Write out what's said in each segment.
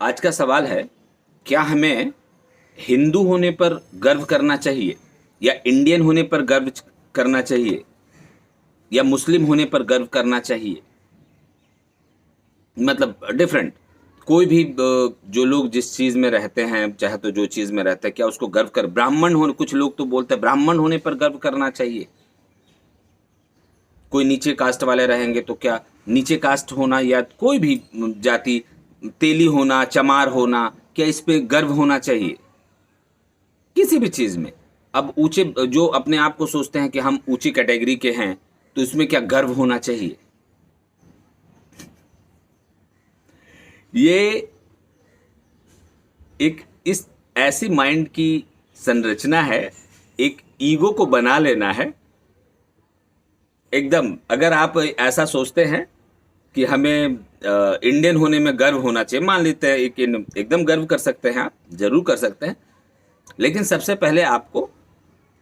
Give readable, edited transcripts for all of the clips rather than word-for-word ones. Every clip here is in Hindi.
आज का सवाल है, क्या हमें हिंदू होने पर गर्व करना चाहिए या इंडियन होने पर गर्व करना चाहिए या मुस्लिम होने पर गर्व करना चाहिए? मतलब डिफरेंट। कोई भी जो लोग जिस चीज में रहते हैं, चाहे तो जो चीज में रहते हैं, क्या उसको गर्व कर ब्राह्मण होने, कुछ लोग तो बोलते हैं ब्राह्मण होने पर गर्व करना चाहिए। कोई नीचे कास्ट वाले रहेंगे तो क्या नीचे कास्ट होना या कोई भी जाति, तेली होना, चमार होना, क्या इस पे गर्व होना चाहिए? किसी भी चीज में। अब ऊंचे जो अपने आप को सोचते हैं कि हम ऊंची कैटेगरी के हैं, तो इसमें क्या गर्व होना चाहिए? ये एक इस ऐसी माइंड की संरचना है, एक ईगो को बना लेना है एकदम। अगर आप ऐसा सोचते हैं कि हमें इंडियन होने में गर्व होना चाहिए, मान लेते हैं एकदम गर्व कर सकते हैं, आप जरूर कर सकते हैं, लेकिन सबसे पहले आपको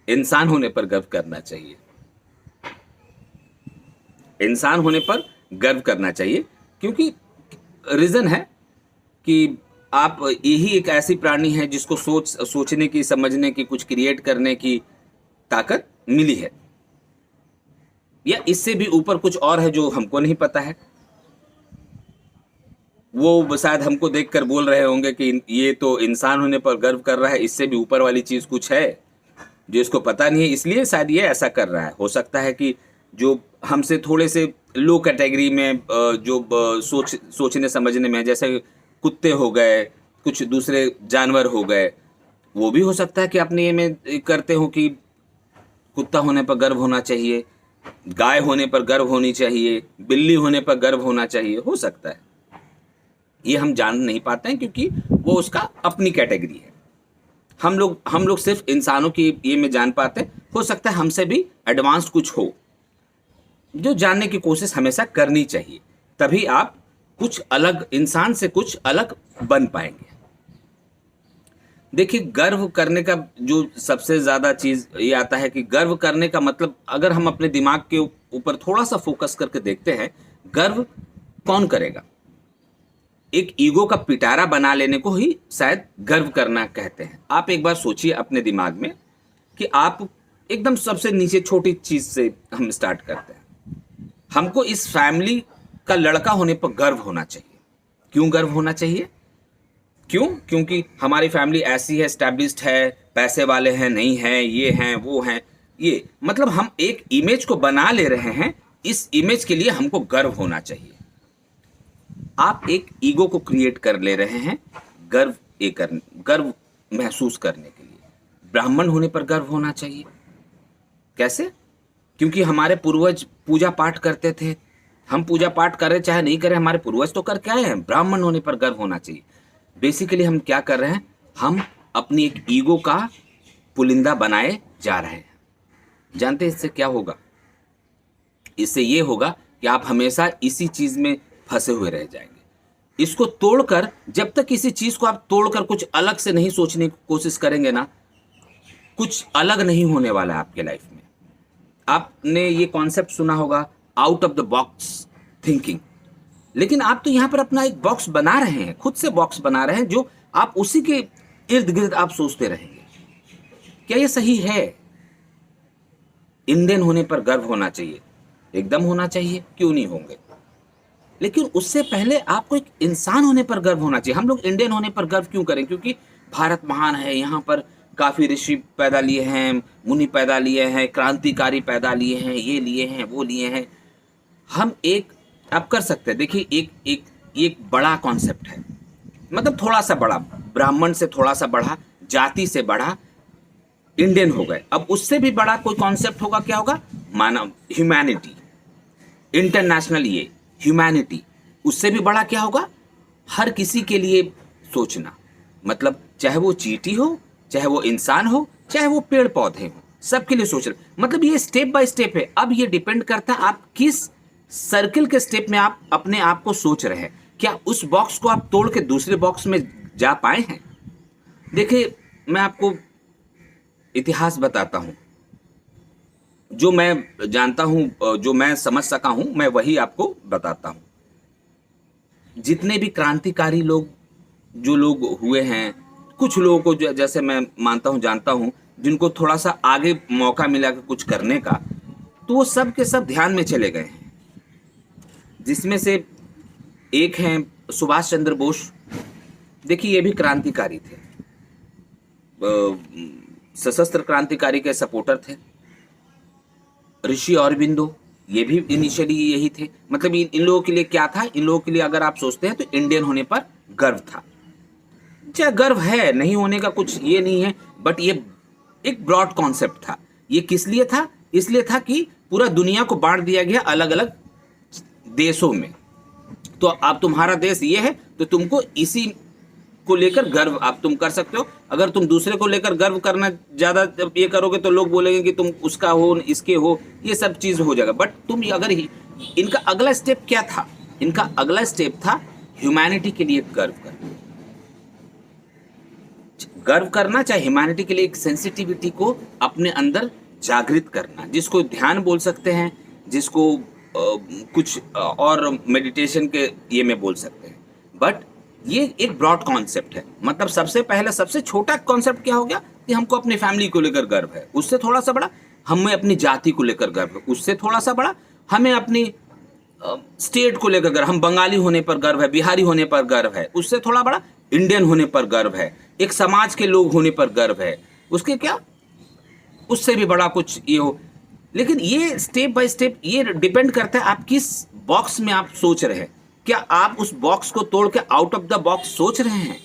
इंसान होने पर गर्व करना चाहिए। इंसान होने पर गर्व करना चाहिए, क्योंकि रीजन है कि आप यही एक ऐसी प्राणी है जिसको सोचने की, समझने की, कुछ क्रिएट करने की ताकत मिली है, या इससे भी ऊपर कुछ और है जो हमको नहीं पता है। वो शायद हमको देखकर बोल रहे होंगे कि ये तो इंसान होने पर गर्व कर रहा है, इससे भी ऊपर वाली चीज कुछ है जो इसको पता नहीं है, इसलिए शायद ये ऐसा कर रहा है। हो सकता है कि जो हमसे थोड़े से लो कैटेगरी में जो सोचने समझने में, जैसे कुत्ते हो गए, कुछ दूसरे जानवर हो गए, वो भी हो सकता है कि अपने ये में करते हो कि कुत्ता होने पर गर्व होना चाहिए, गाय होने पर गर्व होनी चाहिए, बिल्ली होने पर गर्व होना चाहिए। हो सकता है, ये हम जान नहीं पाते हैं क्योंकि वो उसका अपनी कैटेगरी है। हम लोग सिर्फ इंसानों की ये में जान पाते हैं। हो सकता है हमसे भी एडवांस कुछ हो, जो जानने की कोशिश हमेशा करनी चाहिए, तभी आप कुछ अलग, इंसान से कुछ अलग बन पाएंगे। देखिए, गर्व करने का जो सबसे ज्यादा चीज ये आता है कि गर्व करने का मतलब, अगर हम अपने दिमाग के ऊपर थोड़ा सा फोकस करके देखते हैं, गर्व कौन करेगा? एक ईगो का पिटारा बना लेने को ही शायद गर्व करना कहते हैं। आप एक बार सोचिए अपने दिमाग में कि आप एकदम सबसे नीचे छोटी चीज से हम स्टार्ट करते हैं। हमको इस फैमिली का लड़का होने पर गर्व होना चाहिए। क्यों गर्व होना चाहिए? क्यों? क्योंकि हमारी फैमिली ऐसी है, स्टैब्लिश्ड है, पैसे वाले हैं, नहीं है, ये हैं, वो हैं। ये मतलब हम एक इमेज को बना ले रहे हैं, इस इमेज के लिए हमको गर्व होना चाहिए। आप एक ईगो को क्रिएट कर ले रहे हैं गर्व महसूस करने के लिए। ब्राह्मण होने पर गर्व होना चाहिए। कैसे? क्योंकि हमारे पूर्वज पूजा पाठ करते थे। हम पूजा पाठ करें चाहे नहीं करें, हमारे पूर्वज तो करके आए हैं। ब्राह्मण होने पर गर्व होना चाहिए। बेसिकली हम क्या कर रहे हैं? हम अपनी एक ईगो का पुलिंदा बनाए जा रहे हैं। जानते हैं इससे क्या होगा? इससे ये होगा कि आप हमेशा इसी चीज में फंसे हुए रह जाएंगे। इसको तोड़कर, जब तक किसी चीज को आप तोड़कर कुछ अलग से नहीं सोचने की कोशिश करेंगे ना, कुछ अलग नहीं होने वाला है आपके लाइफ में। आपने ये कॉन्सेप्ट सुना होगा, out of the box thinking. लेकिन आप तो यहां पर अपना एक बॉक्स बना रहे हैं, खुद से बॉक्स बना रहे हैं, जो आप उसी के इर्द गिर्द आप सोचते रहेंगे। क्या ये सही है? इंडियन होने पर गर्व होना चाहिए, एकदम होना चाहिए, क्यों नहीं होंगे? लेकिन उससे पहले आपको एक इंसान होने पर गर्व होना चाहिए। हम लोग इंडियन होने पर गर्व क्यों करें? क्योंकि भारत महान है, यहाँ पर काफी ऋषि पैदा लिए हैं, मुनि पैदा लिए हैं, क्रांतिकारी पैदा लिए हैं, ये लिए हैं, वो लिए हैं। हम एक आप कर सकते हैं। देखिए, एक बड़ा कॉन्सेप्ट है, मतलब थोड़ा सा बड़ा, ब्राह्मण से थोड़ा सा बड़ा, जाति से बड़ा इंडियन हो गए। अब उससे भी बड़ा कोई कॉन्सेप्ट होगा, क्या होगा? मानव, ह्यूमैनिटी, इंटरनेशनल, ये ह्यूमैनिटी। उससे भी बड़ा क्या होगा? हर किसी के लिए सोचना। मतलब चाहे वो चींटी हो, चाहे वो इंसान हो, चाहे वो पेड़ पौधे हो, सबके लिए सोच रहे। मतलब ये स्टेप बाय स्टेप है। अब ये डिपेंड करता है आप किस सर्किल के स्टेप में आप अपने आप को सोच रहे हैं। क्या उस बॉक्स को आप तोड़ के दूसरे बॉक्स में जा पाए हैं? देखिए, मैं आपको इतिहास बताता हूं, जो मैं जानता हूं, जो मैं समझ सका हूं, मैं वही आपको बताता हूं। जितने भी क्रांतिकारी लोग जो लोग हुए हैं, कुछ लोगों को जैसे मैं मानता हूँ, जानता हूँ, जिनको थोड़ा सा आगे मौका मिला कि कुछ करने का, तो वो सब के सब ध्यान में चले गए हैं। जिसमें से एक हैं सुभाष चंद्र बोस। देखिए ये भी क्रांतिकारी थे, सशस्त्र क्रांतिकारी के सपोर्टर थे। ऋषि अरबिंदो, ये भी इनिशियली यही थे। मतलब इन लोगों के लिए क्या था, इन लोगों के लिए अगर आप सोचते हैं तो इंडियन होने पर गर्व था। चाहे गर्व है, नहीं होने का कुछ ये नहीं है, बट ये एक ब्रॉड कॉन्सेप्ट था। ये किस लिए था? इसलिए था कि पूरा दुनिया को बांट दिया गया अलग अलग देशों में। तो अब तुम्हारा देश ये है तो तुमको इसी को लेकर गर्व आप तुम कर सकते हो। अगर तुम दूसरे को लेकर गर्व करना ज्यादा ये करोगे तो लोग बोलेंगे कि तुम उसका हो, इसके हो, ये सब चीज हो जाएगा। बट तुम अगर इनका अगला स्टेप क्या था? इनका अगला स्टेप था ह्यूमैनिटी के लिए गर्व करना। गर्व करना, चाहे ह्यूमैनिटी के लिए एक सेंसिटिविटी को अपने अंदर जागृत करना, जिसको ध्यान बोल सकते हैं, जिसको कुछ और मेडिटेशन के ये में बोल सकते हैं। बट ये एक ब्रॉड कॉन्सेप्ट है। मतलब सबसे पहले सबसे छोटा कॉन्सेप्ट क्या हो गया कि हमको अपनी फैमिली को लेकर गर्व है। उससे थोड़ा सा बड़ा हमें अपनी जाति को लेकर गर्व है। उससे थोड़ा सा बड़ा हमें अपनी स्टेट को लेकर गर्व, हम बंगाली होने पर गर्व है, बिहारी होने पर गर्व है। उससे थोड़ा बड़ा इंडियन होने पर गर्व है, एक समाज के लोग होने पर गर्व है। उसके क्या, उससे भी बड़ा कुछ ये हो। लेकिन ये स्टेप बाय स्टेप ये डिपेंड करता है आप किस बॉक्स में आप सोच रहे हैं। क्या आप उस बॉक्स को तोड़ के आउट ऑफ द बॉक्स सोच रहे हैं?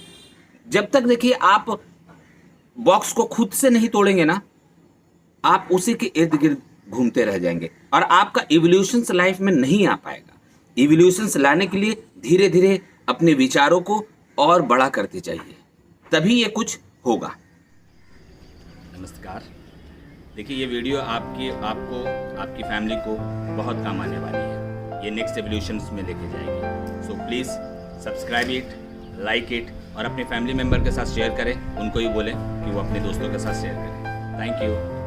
जब तक देखिए आप बॉक्स को खुद से नहीं तोड़ेंगे ना, आप उसी के इर्द गिर्द घूमते रह जाएंगे और आपका इवोल्यूशन लाइफ में नहीं आ पाएगा। इवोल्यूशन लाने के लिए धीरे धीरे अपने विचारों को और बड़ा करते जाइए, तभी ये कुछ होगा। नमस्कार। देखिए ये वीडियो आपको आपकी फैमिली को बहुत काम आने वाली है। ये नेक्स्ट एवोल्यूशंस में लेके जाएगी। So please subscribe it, like it और अपने फैमिली मेम्बर के साथ शेयर करें। उनको ही बोलें कि वो अपने दोस्तों के साथ शेयर करें। Thank you.